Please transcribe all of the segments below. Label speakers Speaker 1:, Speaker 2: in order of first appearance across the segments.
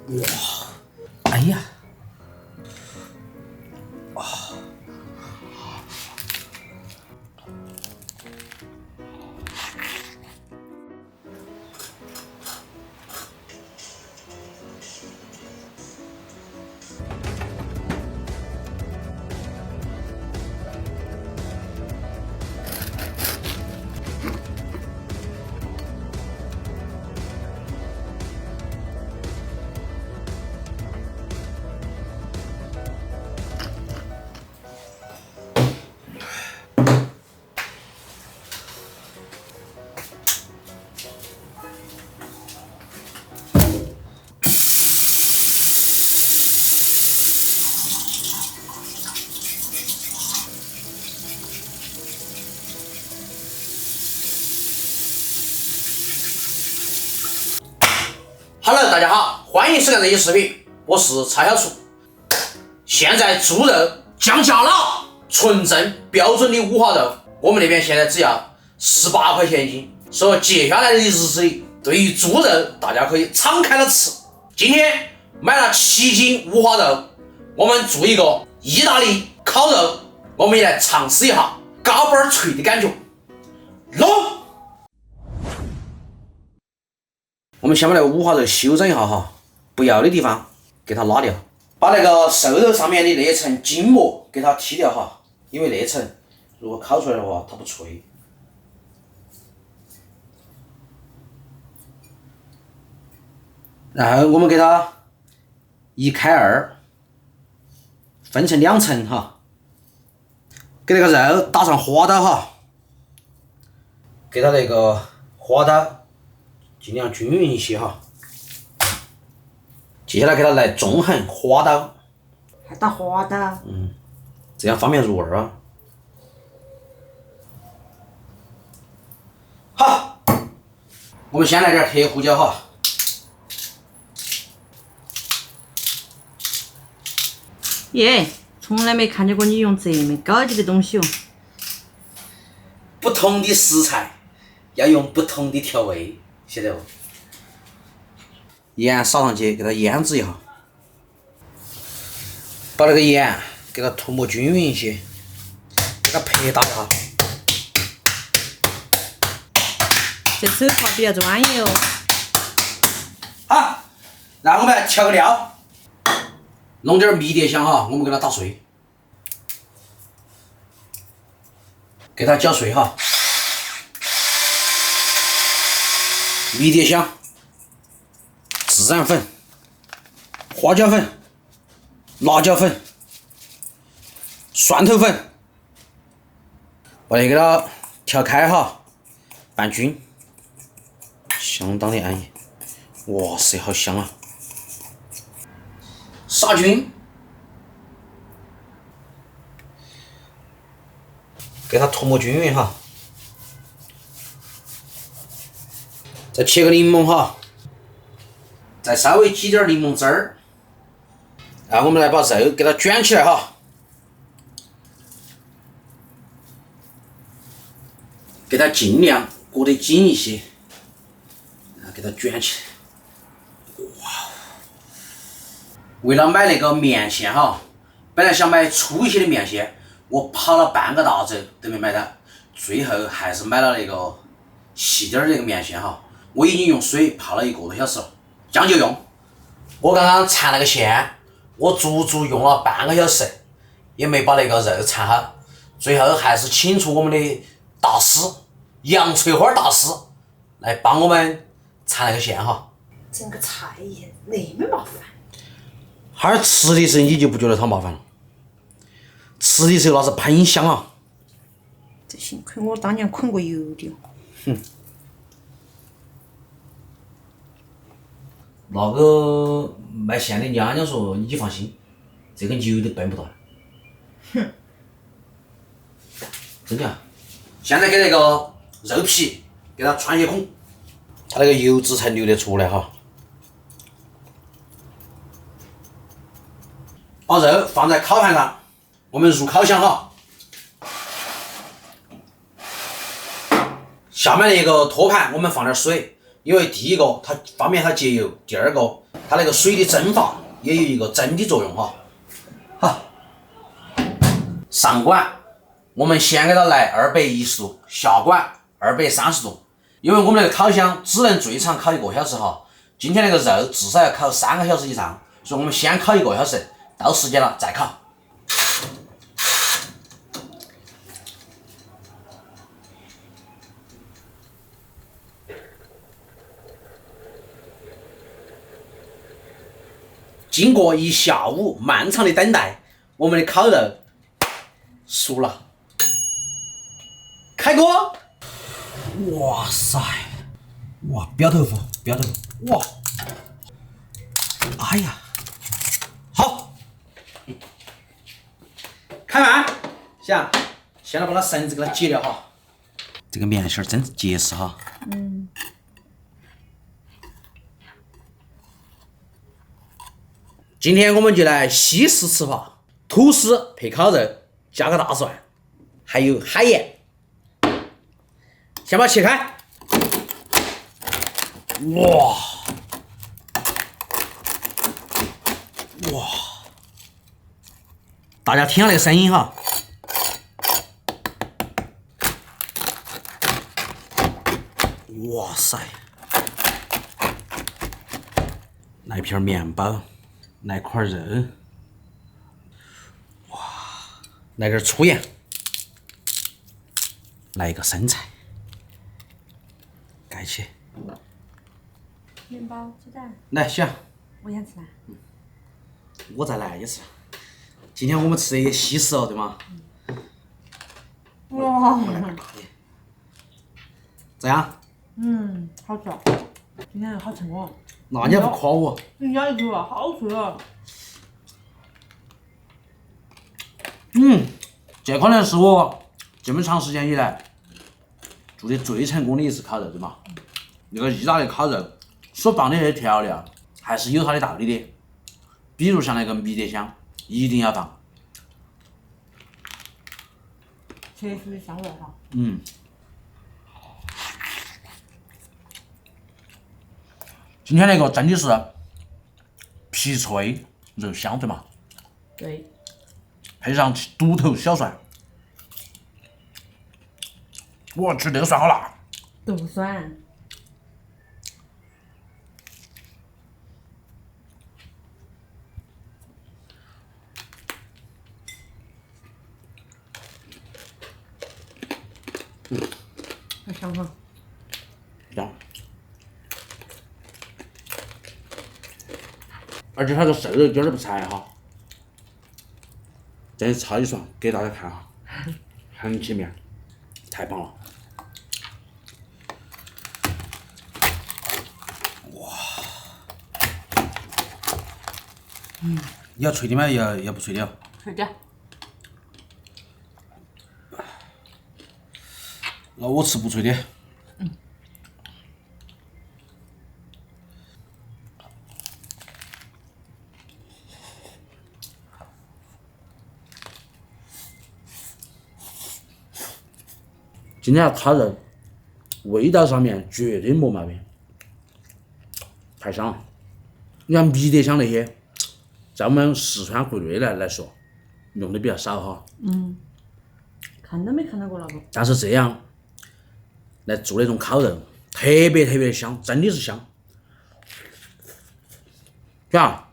Speaker 1: 哇，哎呀，Hello， 大家好，欢迎收看这期视频，我是蔡小厨。现在猪肉降价了，纯正标准的五花肉，我们那边现在只要18块钱一斤。所以接下来的日子里，对于猪肉大家可以敞开了吃。今天买了7斤五花肉，我们做一个意大利烤肉，我们也来尝试一下嘎嘣脆的感觉。弄！我们先把那个五花肉修整一下哈，不要的地方给它拉掉，把那个瘦肉上面的那一层筋膜给它剔掉哈，因为那一层如果烤出来的话它不脆。然后我们给它1开2，分成2层哈，给那个肉打上花刀哈，给它那个花刀尽量均匀一些哈。接下来给它来纵横花刀，
Speaker 2: 还打花刀，
Speaker 1: 这样方便入味啊。好，我们先来点黑胡椒哈。
Speaker 2: 耶，从来没看见过你用这么高级的东西哦。
Speaker 1: 不同的食材要用不同的调味，晓得不？盐撒上去，给它腌制一下，把那个盐给它涂抹均匀一些，给它拍打一下。
Speaker 2: 这手法比较专业哦。
Speaker 1: 好，然后我们来调个料，弄点迷迭香哈，我们给它打碎，给它搅碎哈。迷迭香、孜然粉、花椒粉、辣椒粉、蒜头粉，把它给它调开哈，拌均，相当的安逸。哇塞，好香啊！撒均，给它涂抹均匀哈。再切个柠檬哈，再稍微挤点柠檬汁儿，然后我们来把肉给它卷起来哈，给它尽量裹得紧一些，然后给它卷起来。哇！为了买那个面线哈，本来想买粗一些的面线，我跑了半个大洲都没买到，最后还是买了那个细点儿的那个面线哈。我已经用水泡了1个多小时了，将就用。我刚刚缠那个线，我足足用了半个小时，也没把那个肉缠好。最后还是请出我们的大师杨翠花大师来帮我们缠那个线哈。
Speaker 2: 整个菜也那么麻烦。
Speaker 1: 哈儿吃的时候你就不觉得它麻烦了，吃的时候那是喷香啊。
Speaker 2: 这幸亏我当年捆过油的。
Speaker 1: 那个卖线的娘娘说：“你放心，这个牛都笨不到。”真的。现在给那个肉皮给它穿些孔，它那个油脂才流得出来哈。把肉放在烤盘上，我们入烤箱哈。下面那个托盘我们放点水，因为第一个它方便它节油，第二个它那个水的蒸发也有一个蒸的作用哈。好，上管我们先给它来210度，下管230度。因为我们那个烤箱只能最长烤1个小时哈，今天那个肉至少要烤3个小时以上，所以我们先烤1个小时，到时间了再烤。经过1下午漫长的等待，我们的烤肉熟了。开锅！哇塞！哇，标豆腐，标豆腐！哇！哎呀，好，开饭。先来把它绳子给它解掉哈。这个面线真结实哈。今天我们就来西式吃法，吐司配烤肉，加个大蒜，还有海盐。先把它切开。哇！哇！大家听下那个声音哈。哇塞！来片面包。来块肉，哇！来点粗盐，来一个生菜，盖起。
Speaker 2: 面包、鸡蛋。
Speaker 1: 来，行。
Speaker 2: 我先吃饭。
Speaker 1: 我再来一次。今天我们吃的西式哦，对吗？
Speaker 2: 哇！
Speaker 1: 咋样？
Speaker 2: 好吃。今天好成功。
Speaker 1: 那你还不夸我？
Speaker 2: 人家一口啊，好吃啊！
Speaker 1: 这可能是我这么长时间以来做的最成功的一次烤肉，对吗？那个意大利烤肉所放的那些调料还是有它的道理的，比如像那个迷迭香，一定要放。
Speaker 2: 切出的香味哈。
Speaker 1: 今天那个真的是皮脆肉香，对吗？
Speaker 2: 对。
Speaker 1: 配上肚头小蒜，我去，那个蒜好辣！
Speaker 2: 豆腐酸。好香哈。
Speaker 1: 香。而且它的瘦肉一点都不柴哈。再插一双给大家看哈，很起面，太棒了！哇！你要脆的吗？要不脆的？
Speaker 2: 脆的。
Speaker 1: 那我吃不脆的。今天的烤肉味道上面绝对没毛病，太香了。你像迷迭香那些，在我们四川国内来说，用的比较少哈。
Speaker 2: 看都没看到过那个。
Speaker 1: 但是这样来做那种烤肉，特别的香，真的是香。嘎，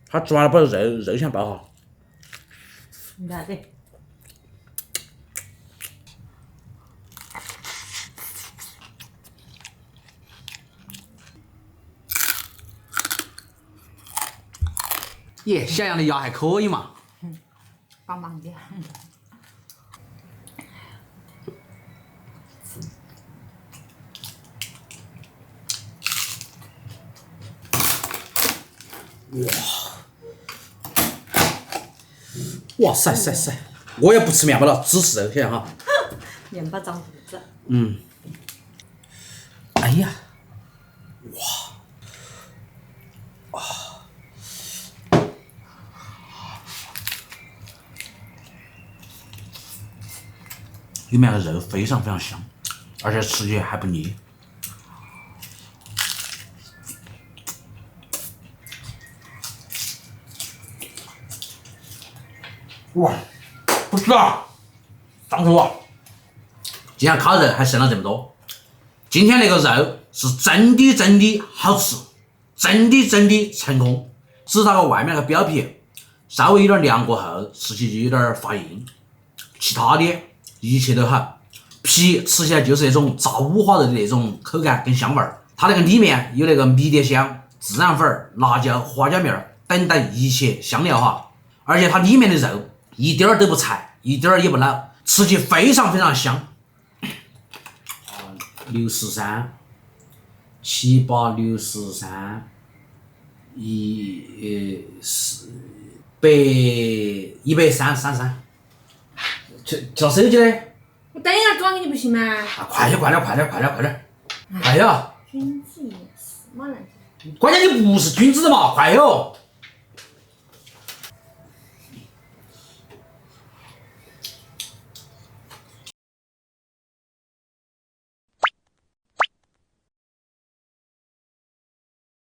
Speaker 1: 它抓了把肉先爆哈。
Speaker 2: 应该的。
Speaker 1: 耶，小杨的牙还可以嘛。
Speaker 2: 棒棒的。
Speaker 1: 哇塞！我也不吃面包了，只吃肉，现在哈。
Speaker 2: 面包长肚子。
Speaker 1: 哎呀，里面的肉非常香，而且吃起还不腻。
Speaker 3: 哇，不吃了，上头啊！
Speaker 1: 今天烤肉还剩了这么多，今天那个肉是真的好吃，真的成功。只是它个外面那个表皮稍微有点凉过后，吃起就有点发硬，其他的一切都好。皮吃起来就是那种炸五花肉的那种口感跟香味儿，它那个里面有那个迷迭香、孜然粉、辣椒、花椒面等一切香料哈，而且它里面的肉一点儿都不柴，一点儿也不老，吃起非常香。63、78、63、133，叫手机嘞？
Speaker 4: 我等一下转给你不行吗？
Speaker 1: 快点！快点！
Speaker 4: 君子也是嘛人。
Speaker 1: 关键你不是君子的嘛，快哟！